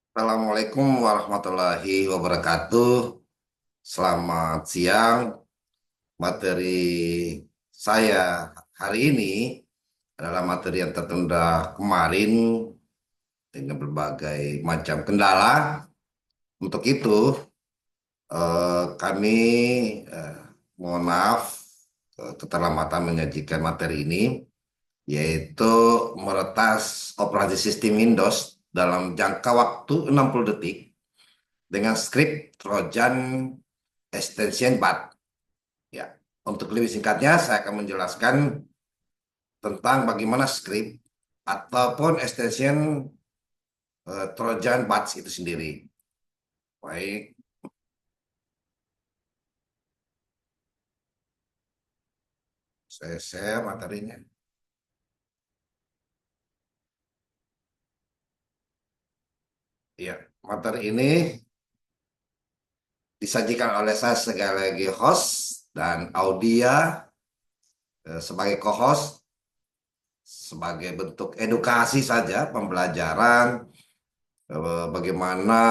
Assalamualaikum warahmatullahi wabarakatuh. Selamat siang. Materi saya hari ini adalah materi yang tertunda kemarin dengan berbagai macam kendala. Untuk itu, kami eh, mohon maaf keterlambatan menyajikan materi ini, yaitu meretas operasi sistem Windows dalam jangka waktu 60 detik dengan skrip Trojan extension BAT. Ya, untuk lebih singkatnya saya akan menjelaskan tentang bagaimana script ataupun extension Trojan BAT itu sendiri. Baik, saya share materinya. Ya, materi ini disajikan oleh saya sebagai host dan Audia sebagai co-host sebagai bentuk edukasi saja pembelajaran bagaimana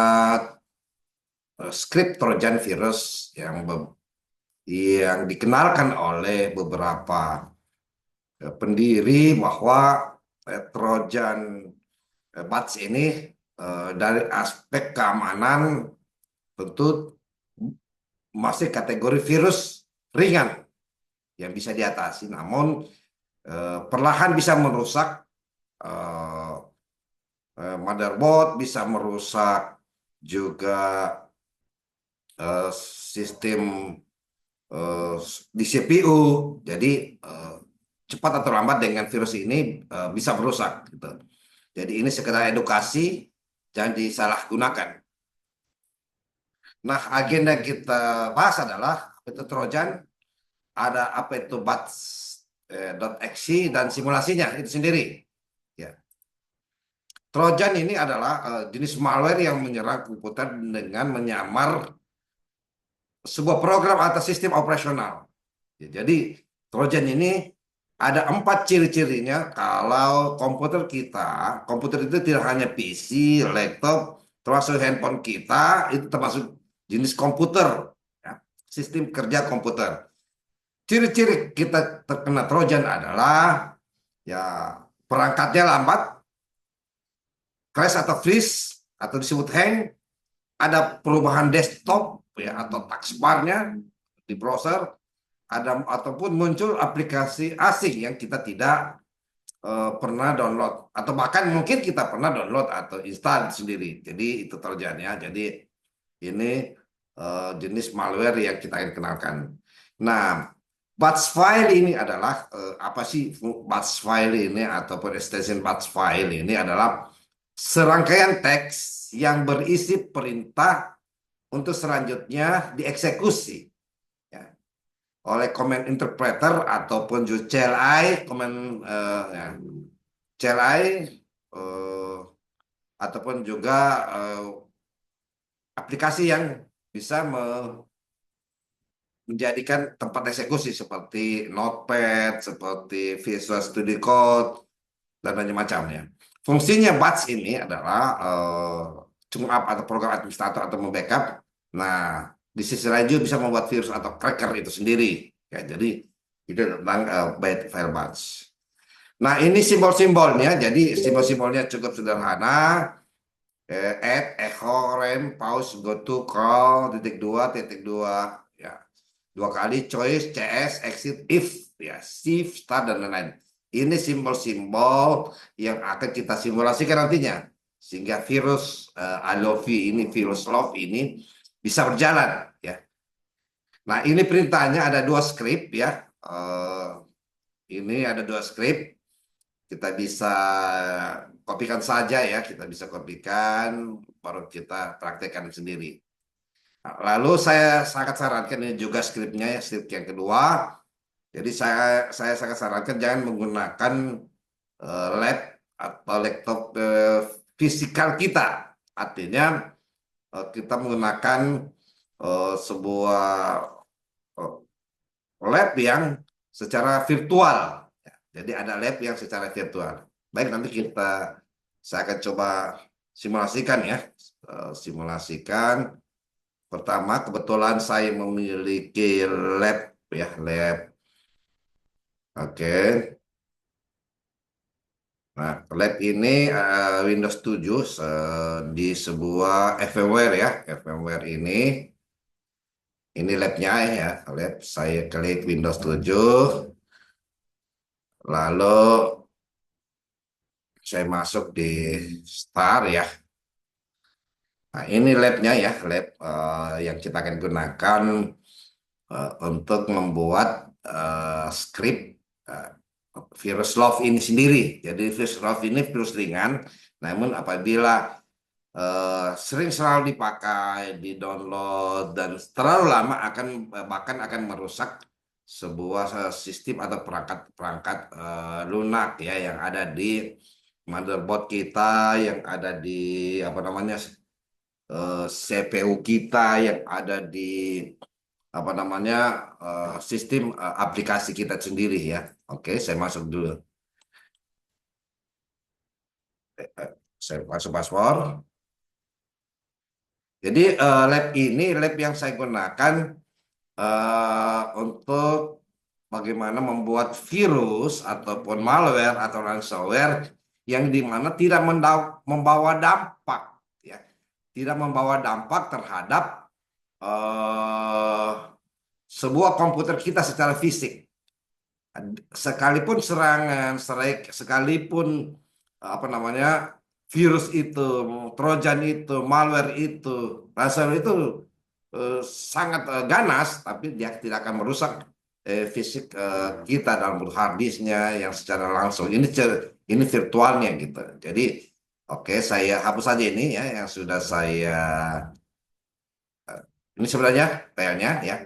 script Trojan virus yang dikenalkan oleh beberapa pendiri bahwa Trojan Bots ini dari aspek keamanan tentu masih kategori virus ringan yang bisa diatasi, namun perlahan bisa merusak eh, motherboard, bisa merusak juga sistem eh, di CPU. Jadi cepat atau lambat dengan virus ini bisa merusak gitu. Jadi ini sekedar edukasi, jangan disalahgunakan. Nah, agenda yang kita bahas adalah apa itu Trojan, ada apa itu bats .exe dan simulasinya itu sendiri. Ya. Trojan ini adalah jenis malware yang menyerang komputer dengan menyamar sebuah program atau sistem operasional. Ya, jadi Trojan ini ada 4 ciri-cirinya kalau komputer itu tidak hanya PC, laptop, termasuk handphone kita, itu termasuk jenis komputer, ya, sistem kerja komputer. Ciri-ciri kita terkena Trojan adalah ya perangkatnya lambat, crash atau freeze, atau disebut hang, ada perubahan desktop ya atau taskbarnya di browser, ada ataupun muncul aplikasi asing yang kita tidak pernah download atau bahkan mungkin kita pernah download atau install sendiri. Jadi itu terjadi ya. Jadi ini jenis malware yang kita ingin kenalkan. Nah, batch file ini adalah apa sih batch file ini ataupun extension batch file ini adalah serangkaian teks yang berisi perintah untuk selanjutnya dieksekusi ya, oleh command interpreter ataupun juga CLI command ya, CLI ataupun juga aplikasi yang bisa menjadikan tempat eksekusi seperti Notepad, seperti Visual Studio Code dan macam-macamnya. Fungsinya batch ini adalah up atau program administrator atau membackup. Nah, di sisi lain juga bisa membuat virus atau cracker itu sendiri. Ya, jadi itu tentang byte file batch. Nah, ini simbol-simbolnya. Jadi simbol-simbolnya cukup sederhana. Add, echo, rem, pause, go to, call, titik dua, titik dua. Ya, 2 kali choice, CS, exit, if, ya, shift, start, dan lain-lain. Ini simbol-simbol yang akan kita simulasikan nantinya. Sehingga virus Alovi ini, virus love ini bisa berjalan. Ya. Nah, ini perintahnya ada 2 script ya. Ini ada 2 script. Kita bisa kopikan saja ya, kita bisa kopikan, baru kita praktekkan sendiri. Nah, lalu saya sangat sarankan ini juga skripnya ya, skrip yang kedua. Jadi saya sangat sarankan jangan menggunakan lab atau laptop fisikal kita. Artinya kita menggunakan sebuah eh, lab yang secara virtual. Jadi ada lab yang secara virtual. Baik, nanti saya akan coba simulasikan ya. Simulasikan. Pertama, kebetulan saya memiliki lab ya, lab. Oke. Nah, lab ini Windows 7 di sebuah VMware ya. VMware ini labnya ya. Lab saya klik Windows 7, lalu saya masuk di Start ya. Nah, ini labnya ya, lab yang kita akan gunakan untuk membuat script eh, virus love ini sendiri. Jadi virus love ini virus ringan, namun apabila sering selalu dipakai, di-download dan terlalu lama akan bahkan akan merusak sebuah sistem atau perangkat-perangkat lunak ya yang ada di motherboard kita, yang ada di apa namanya CPU kita, yang ada di apa namanya sistem aplikasi kita sendiri ya. Oke, saya masuk dulu. Saya masuk password. Jadi lab ini lab yang saya gunakan untuk bagaimana membuat virus ataupun malware atau ransomware yang dimana tidak membawa dampak, ya, tidak membawa dampak terhadap eh, sebuah komputer kita secara fisik. Sekalipun serangan, sekalipun apa namanya virus itu, trojan itu, malware itu, ransomware itu eh, sangat ganas, tapi dia tidak akan merusak fisik kita dalam bentuk hard disknya yang secara langsung. Ini virtualnya gitu. Jadi, oke, saya hapus saja ini ya yang sudah saya. Ini sebenarnya filenya ya.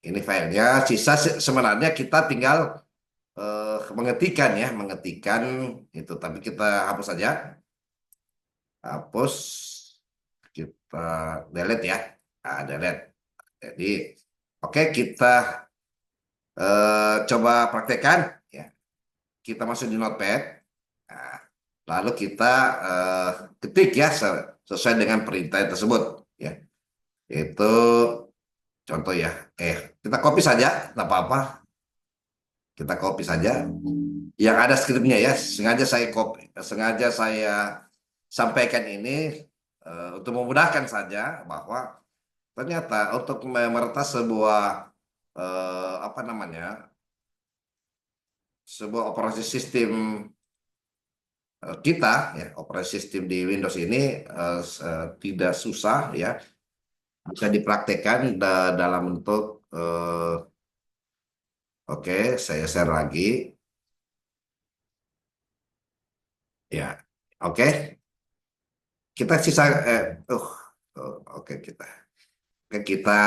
Ini filenya. Sisa sebenarnya kita tinggal mengetikkan ya, mengetikkan itu. Tapi kita hapus saja, hapus, kita delete ya, delete. Jadi, oke, kita coba praktekkan ya. Kita masuk di Notepad, nah, lalu kita eh, ketik ya sesuai dengan perintah tersebut ya. Itu contoh ya. Kita copy saja, nggak apa-apa. Kita copy saja. Yang ada skripnya ya. Sengaja saya copy, sengaja saya sampaikan ini untuk memudahkan saja bahwa ternyata untuk meretas sebuah apa namanya, sebuah operasi sistem kita ya, operasi sistem di Windows ini tidak susah ya, bisa dipraktekkan dalam bentuk oke, saya share lagi ya. Oke, kita sisa oke, kita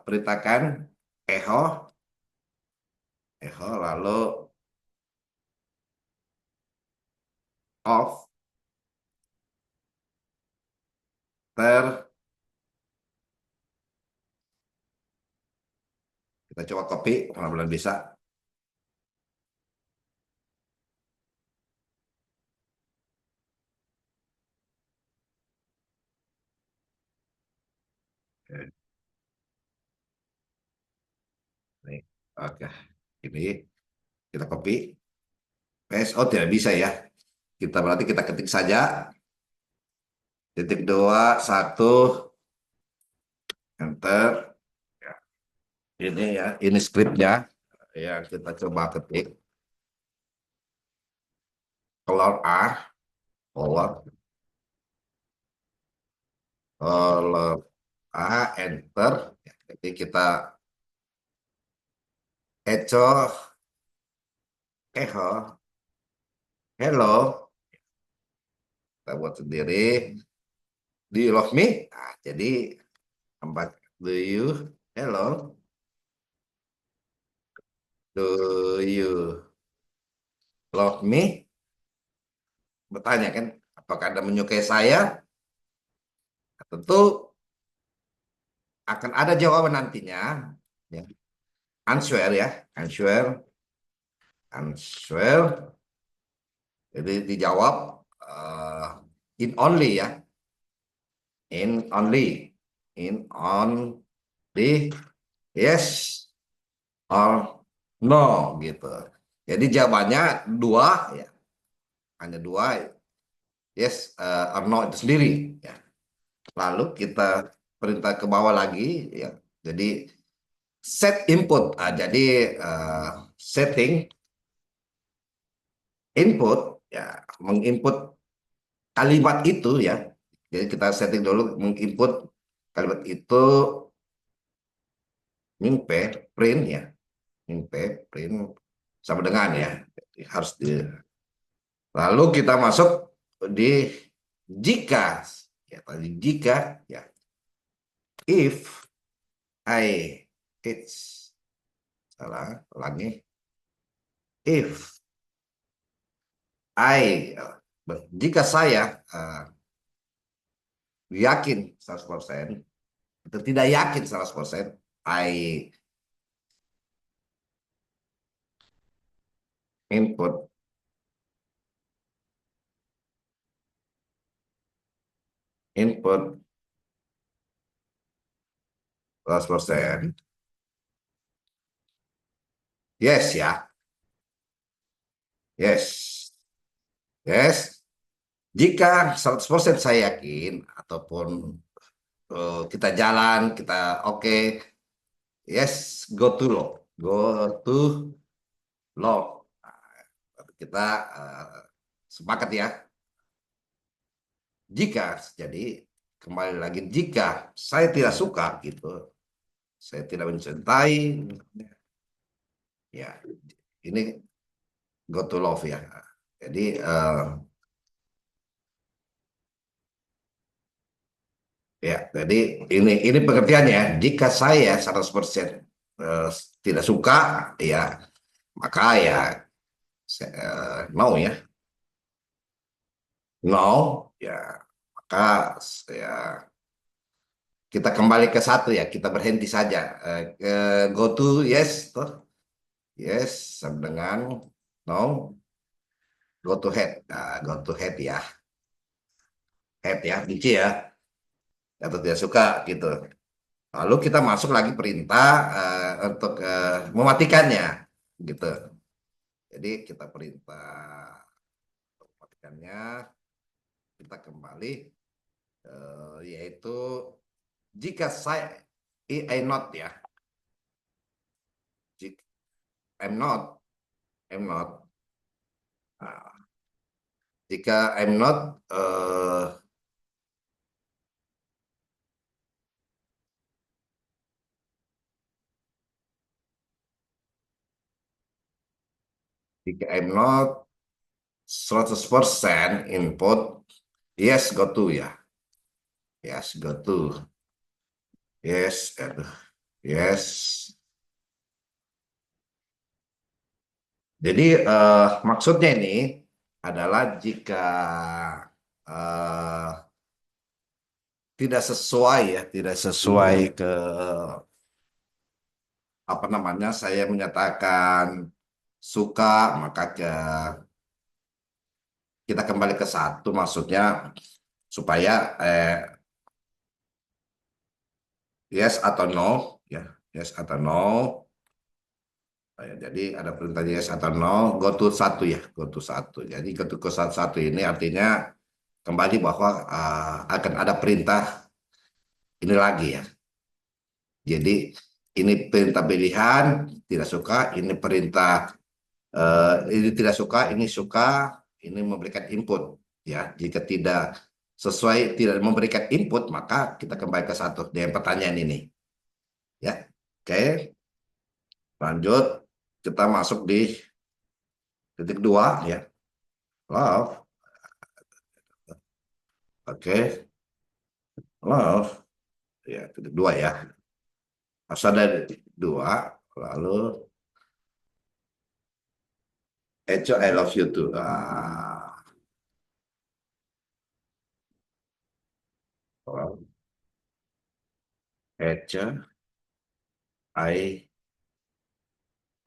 perintahkan echo lalu off ter, kita coba copy, mudah-mudahan bisa. Oke, ini oke, ini kita copy paste. Oh, tidak bisa ya, kita berarti kita ketik saja titik dua satu enter ya. Ini ya, ini scriptnya yang kita coba ketik, color A, color color A, enter ya. Jadi kita echo echo hello, kita buat sendiri. Do you love me? Nah, jadi tempat do you hello, do you love me? Bertanya kan, apakah Anda menyukai saya? Nah, tentu akan ada jawaban nantinya. Ya. Answer ya, answer. Jadi dijawab. in only ya, in only, in only, yes or no gitu. Jadi jawabannya dua ya, hanya dua, yes or no itu sendiri ya. Lalu kita perintah ke bawah lagi ya. Jadi set input, jadi setting input ya, menginput kalimat itu ya. Jadi kita setting dulu menginput kalimat itu, mimpe print ya, mimpe print sama dengan ya. Jadi harus di, lalu kita masuk di jika ya, tadi jika ya, if I, it's salah lagi, if I, jika saya yakin 100% atau tidak yakin 100%, I input, input 100%, yes ya, yes, yes. Jika 100% saya yakin ataupun kita jalan, kita oke, yes, go to law, go to law. Kita sepakat ya. Jika, jadi kembali lagi, jika saya tidak suka gitu, saya tidak mencintai, ya ini go to love ya. Jadi ya, jadi ini pengertiannya. Jika saya 100% eh, tidak suka, ya maka ya no ya, no ya, maka ya kita kembali ke satu ya, kita berhenti saja. Ke go to yes, toh yes sama dengan no, go to head. Nah, go to head ya, head ya, benci ya, atau tidak suka gitu. Lalu kita masuk lagi perintah untuk mematikannya gitu. Jadi kita perintah untuk mematikannya, kita kembali yaitu jika saya I not ya, jika I'm not, I'm not. Nah, jika I'm not jika I'm not 100% input, yes go to ya, yes go to, yes, yes. Jadi maksudnya ini adalah jika eh, tidak sesuai ya, tidak sesuai ke apa namanya, saya menyatakan suka, maka kita kembali ke satu, maksudnya supaya yes atau no ya, yes atau no. Jadi ada perintah yes atau no, go to satu ya, go to satu. Jadi go to ke satu, satu ini artinya kembali bahwa akan ada perintah ini lagi ya. Jadi ini perintah pilihan, tidak suka, ini perintah ini tidak suka, ini suka, ini memberikan input ya. Jika tidak sesuai, tidak memberikan input, maka kita kembali ke satu dengan pertanyaan ini ya. Oke, lanjut kita masuk di titik dua ya, love. Oke, love ya, titik dua ya. Asal dari dua, lalu Echo, I love you too. Well, Echo, I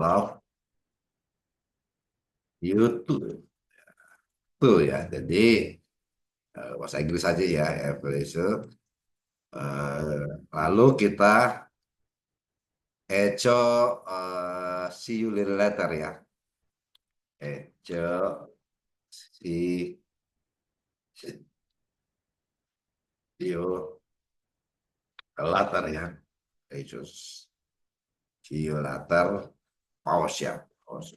love you too. Tuh ya, jadi bahasa Inggris saja ya, please. Lalu kita Echo, see you little later ya. Echo, see you later ya. Echo, see you later. Pause ya. Pause.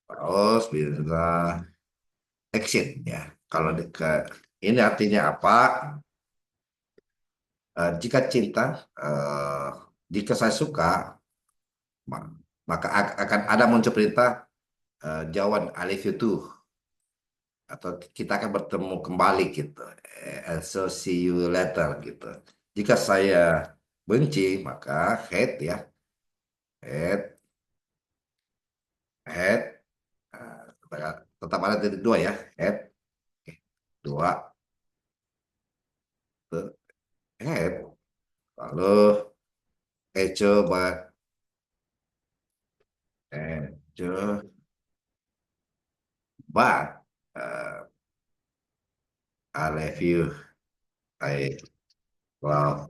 Pause, bisa exit ya. Kalau ini artinya apa? Jika cinta, jika saya suka, ma- maka akan ada muncul perintah jawaban I love you too, atau kita akan bertemu kembali gitu. So see you later gitu. Jika saya benci, maka hate ya, hate, hate, tetap ada titik dua ya, hate, dua, hate, lalu coba, coba, but, I love you, I love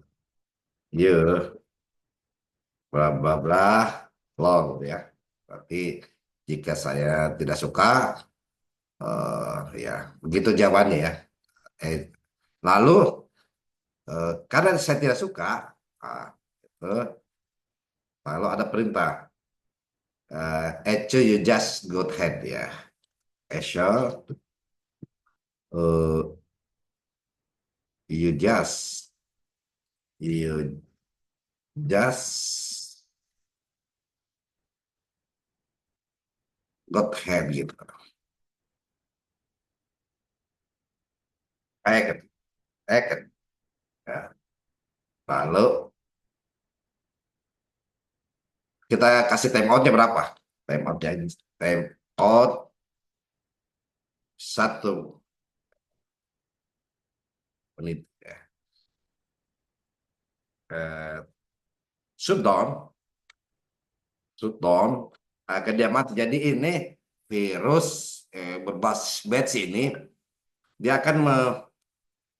you, bla bla bla, long ya. Berarti jika saya tidak suka, ya begitu jawabannya ya. Eh, Lalu karena saya tidak suka, itu, lalu ada perintah, Echo you just go ahead ya. Echo, uh, you just, you just go ahead gitu. Eket, eket. Ya. Lalu kita kasih time outnya berapa? Time outnya ini, time out 1 menit ya. Eh, Shutdown, shutdown, akan dia mati. Jadi ini virus berbasis batch ini, dia akan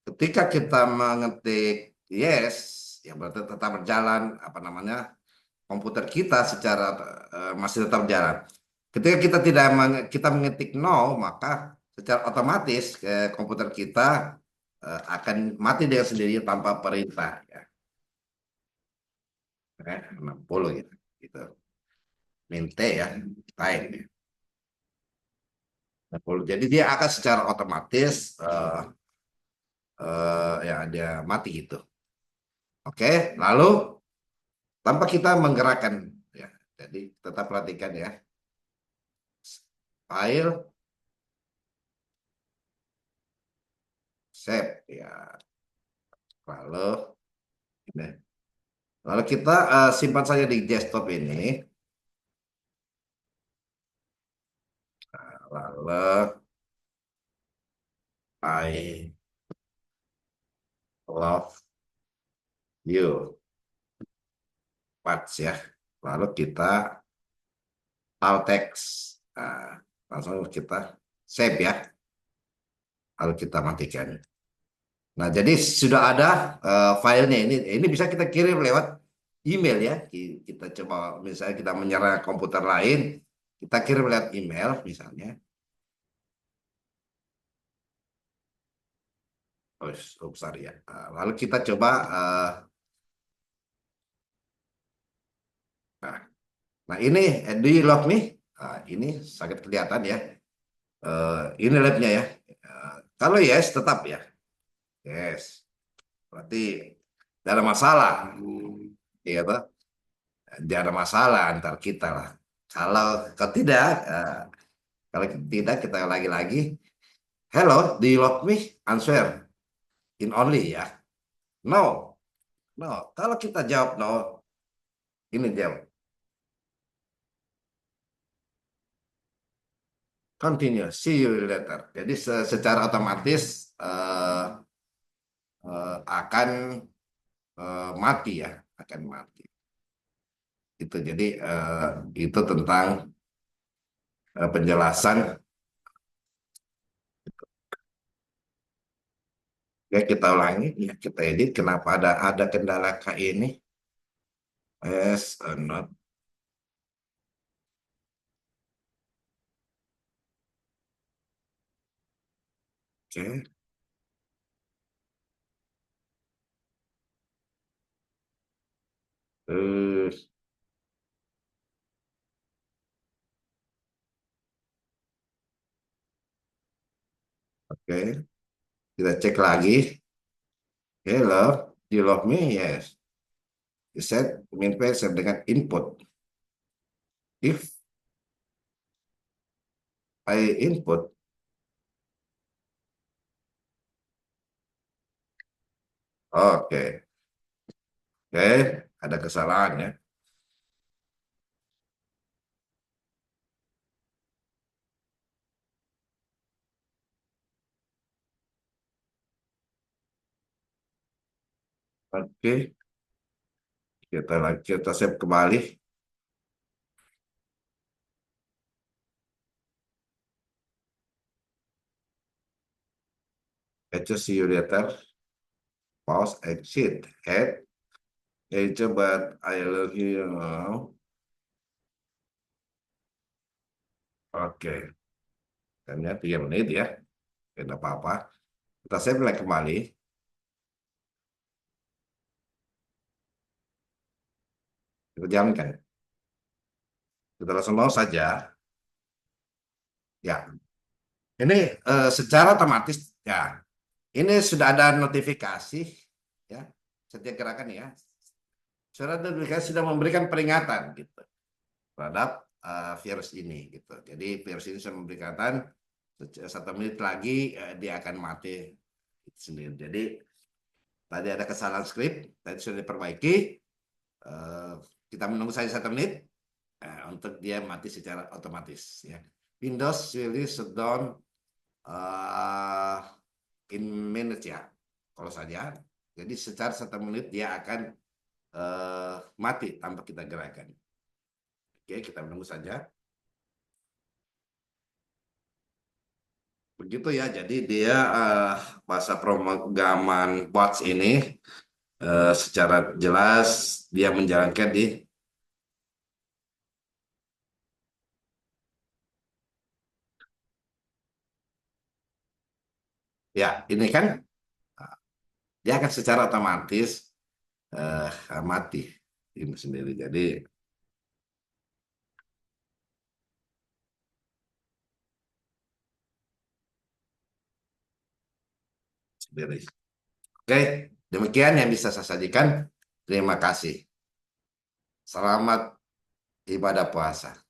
ketika kita mengetik yes, ya berarti tetap berjalan apa namanya komputer kita secara masih tetap berjalan. Ketika kita tidak kita mengetik no, maka secara otomatis komputer kita akan mati dengan sendirinya tanpa perintah. Ya. 60 gitu. Gitu. Minte ya, lain. Ya. 60. Jadi dia akan secara otomatis ya dia mati gitu. Oke, lalu tanpa kita menggerakkan ya. Jadi tetap perhatikan ya. File, save ya. Lalu ini. Lalu kita simpan saja di desktop ini. Lalu I love you, Pats ya. Lalu kita alt text. Nah, langsung kita save ya. Lalu kita matikan. Nah, jadi sudah ada filenya ini. Ini bisa kita kirim lewat email ya. Kita coba misalnya kita menyerang komputer lain, kita kirim lewat email misalnya. Oh, sorry ya. Lalu kita coba nah, nah ini do you love me? Ini sangat kelihatan ya. Ini labnya ya. Kalau yes tetap ya. Yes. Berarti tidak ada masalah. Iya toh? Tidak ada masalah antar kita lah. Kalau tidak, kalau tidak kita lagi-lagi. Hello, do you love me? Answer in only ya. No, no. Kalau kita jawab no, ini jawab continue. See you later. Jadi secara otomatis akan mati ya, akan mati. Itu jadi itu tentang penjelasan Oke, kita ulangi. Ya, kita edit. Kenapa ada kendala kayak ini? Yes, not. Oke. Terus, oke. Kita cek lagi. Hello, you love me? Yes. You said main page dengan input. If I input, oke. Oke, ada kesalahan ya. Oke, kita save kembali. Itu see you later. Pause, exit, head. But I love you. Oke, dan ya 3 menit ya. Tidak apa-apa. Kita save lagi kembali. Kita jalankan. Kita langsung mau saja. Ya, ini secara otomatis ya. Ini sudah ada notifikasi ya. Setiap gerakan ya. Surat notifikasi sudah memberikan peringatan gitu terhadap virus ini gitu. Jadi virus ini sudah memberikan 1 menit lagi dia akan mati itu sendiri. Jadi tadi ada kesalahan skrip, tadi sudah diperbaiki. Eh, kita menunggu saja 1 menit untuk dia mati secara otomatis. Ya. Windows really shutdown uh, in minutes ya, kalau saja. Jadi secara 1 menit dia akan mati tanpa kita gerakan. Oke, kita menunggu saja. Begitu ya, jadi dia bahasa pemrograman bots ini secara jelas dia menjalankan di ya ini kan dia akan secara otomatis mati ini sendiri. Jadi sendiri. Oke, demikian yang bisa saya sajikan. Terima kasih. Selamat ibadah puasa.